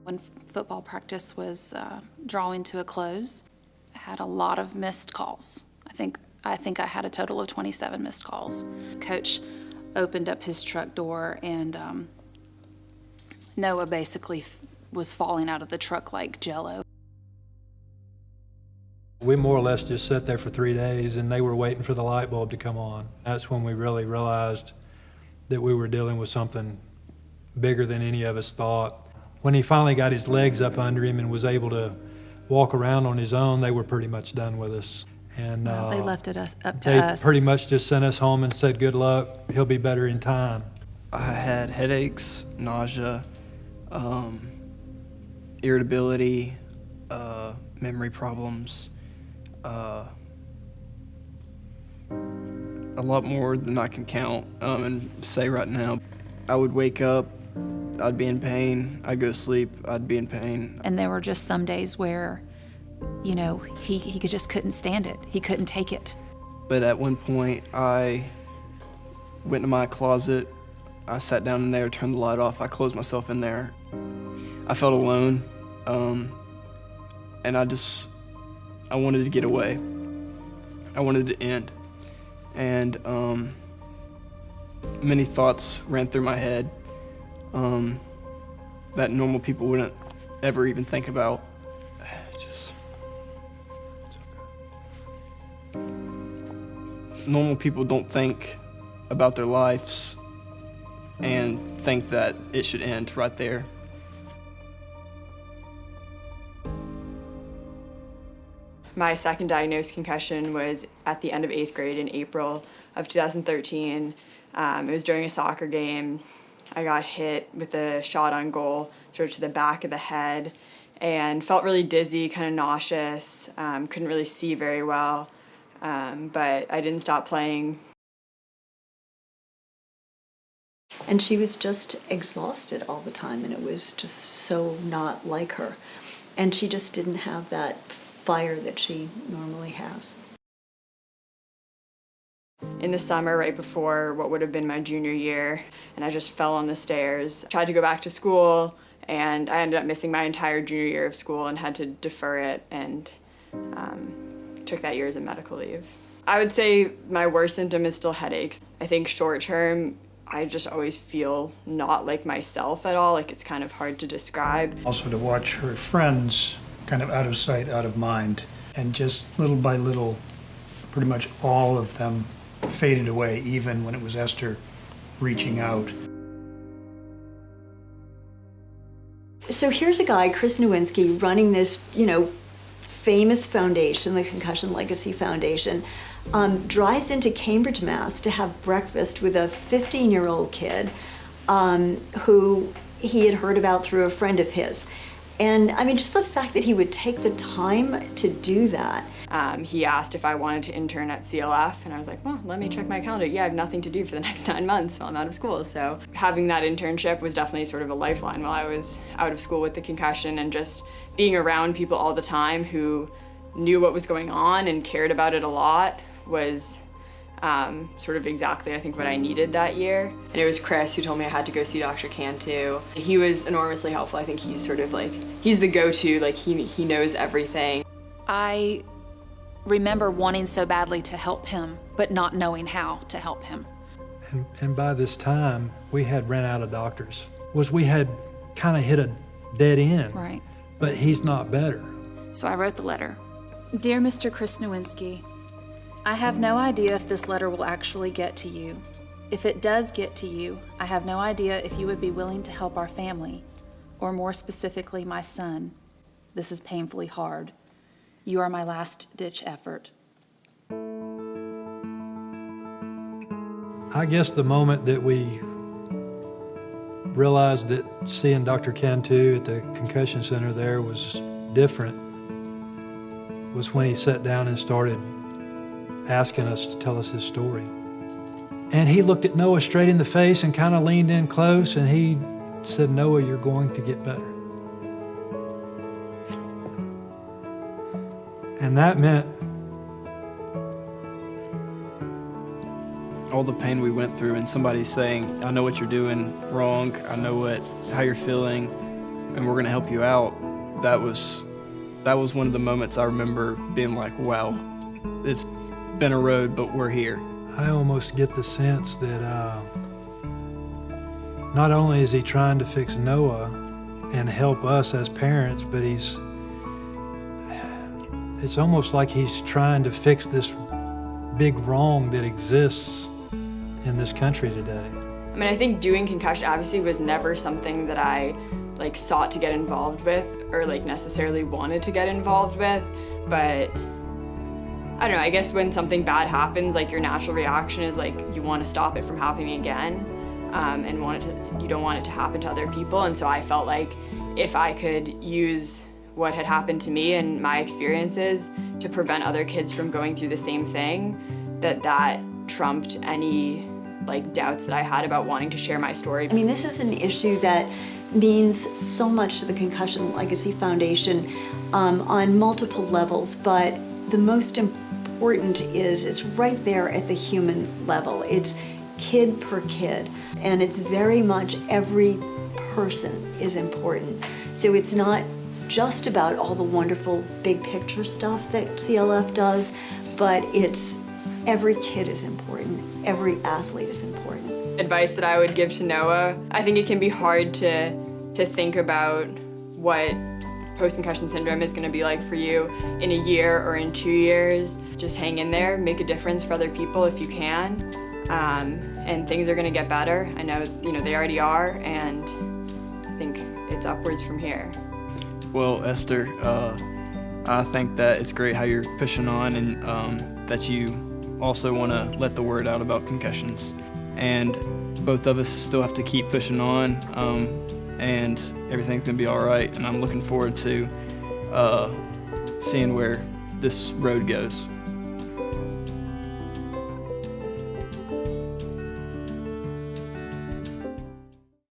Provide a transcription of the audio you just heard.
When football practice was drawing to a close, I had a lot of missed calls. I think I had a total of 27 missed calls. Coach opened up his truck door, and Noah basically was falling out of the truck like Jell-O. We more or less just sat there for 3 days, and they were waiting for the light bulb to come on. That's when we really realized that we were dealing with something bigger than any of us thought. When he finally got his legs up under him and was able to walk around on his own, they were pretty much done with us. And Well, they left it up to they us. pretty much just sent us home and said, good luck, he'll be better in time. I had headaches, nausea, irritability, memory problems, a lot more than I can count and say right now. I would wake up, I'd be in pain. I'd go to sleep, I'd be in pain. And there were just some days where, you know, he just couldn't stand it. He couldn't take it. But at one point, I went to my closet. I sat down in there, turned the light off. I closed myself in there. I felt alone, and I wanted to get away. I wanted to end. And many thoughts ran through my head that normal people wouldn't ever even think about. Normal people don't think about their lives and think that it should end right there. My second diagnosed concussion was at the end of 8th grade in April of 2013. It was during a soccer game. I got hit with a shot on goal, sort of to the back of the head, and felt really dizzy, kind of nauseous, couldn't really see very well, but I didn't stop playing. And she was just exhausted all the time, and it was just so not like her. And she just didn't have that fire that she normally has. In the summer, right before what would have been my junior year, and I just fell on the stairs. Tried to go back to school, and I ended up missing my entire junior year of school and had to defer it, and took that year as a medical leave. I would say my worst symptom is still headaches. I think short term, I just always feel not like myself at all, like it's kind of hard to describe. Also to watch her friends kind of out of sight, out of mind, and just little by little, pretty much all of them faded away, even when it was Esther reaching out. So here's a guy, Chris Nowinski, running this, famous foundation, the Concussion Legacy Foundation, drives into Cambridge, Mass. To have breakfast with a 15-year-old kid who he had heard about through a friend of his. And I mean, just the fact that he would take the time to do that. He asked if I wanted to intern at CLF, and I was like, well, let me check my calendar. Yeah, I have nothing to do for the next 9 months while I'm out of school. So having that internship was definitely sort of a lifeline while I was out of school with the concussion, and just being around people all the time who knew what was going on and cared about it a lot was sort of exactly, I think, what I needed that year. And it was Chris who told me I had to go see Dr. Cantu. He was enormously helpful. I think he's sort of like, he's the go-to, like he knows everything. I remember wanting so badly to help him, but not knowing how to help him. And by this time, we had ran out of doctors. We had kind of hit a dead end. Right. But he's not better. So I wrote the letter. Dear Mr. Chris Nowinski, I have no idea if this letter will actually get to you. If it does get to you, I have no idea if you would be willing to help our family, or more specifically, my son. This is painfully hard. You are my last-ditch effort. I guess the moment that we realized that seeing Dr. Cantu at the Concussion Center there was different was when he sat down and started asking us to tell us his story. And he looked at Noah straight in the face and kind of leaned in close, and he said, Noah, you're going to get better. And that meant all the pain we went through, and somebody saying, I know what you're doing wrong, I know how you're feeling, and we're going to help you out, that was one of the moments I remember being like, wow, it's been a road, but we're here. I almost get the sense that not only is he trying to fix Noah and help us as parents, but it's almost like he's trying to fix this big wrong that exists in this country today. I mean, I think doing concussion obviously was never something that I sought to get involved with or necessarily wanted to get involved with, but I don't know, I guess when something bad happens, your natural reaction is you want to stop it from happening again, and you don't want it to happen to other people. And so I felt like if I could use what had happened to me and my experiences to prevent other kids from going through the same thing, that trumped any doubts that I had about wanting to share my story. I mean, this is an issue that means so much to the Concussion Legacy Foundation on multiple levels, but the most important is it's right there at the human level. It's kid per kid, and it's very much every person is important. So it's not just about all the wonderful big picture stuff that CLF does, but it's every kid is important, every athlete is important. Advice that I would give to Noah, I think it can be hard to think about what post-concussion syndrome is going to be like for you in a year or in 2 years. Just hang in there, make a difference for other people if you can, and things are going to get better. I know, they already are, and I think it's upwards from here. Well, Esther, I think that it's great how you're pushing on, and that you also want to let the word out about concussions. And both of us still have to keep pushing on, and everything's going to be all right. And I'm looking forward to seeing where this road goes.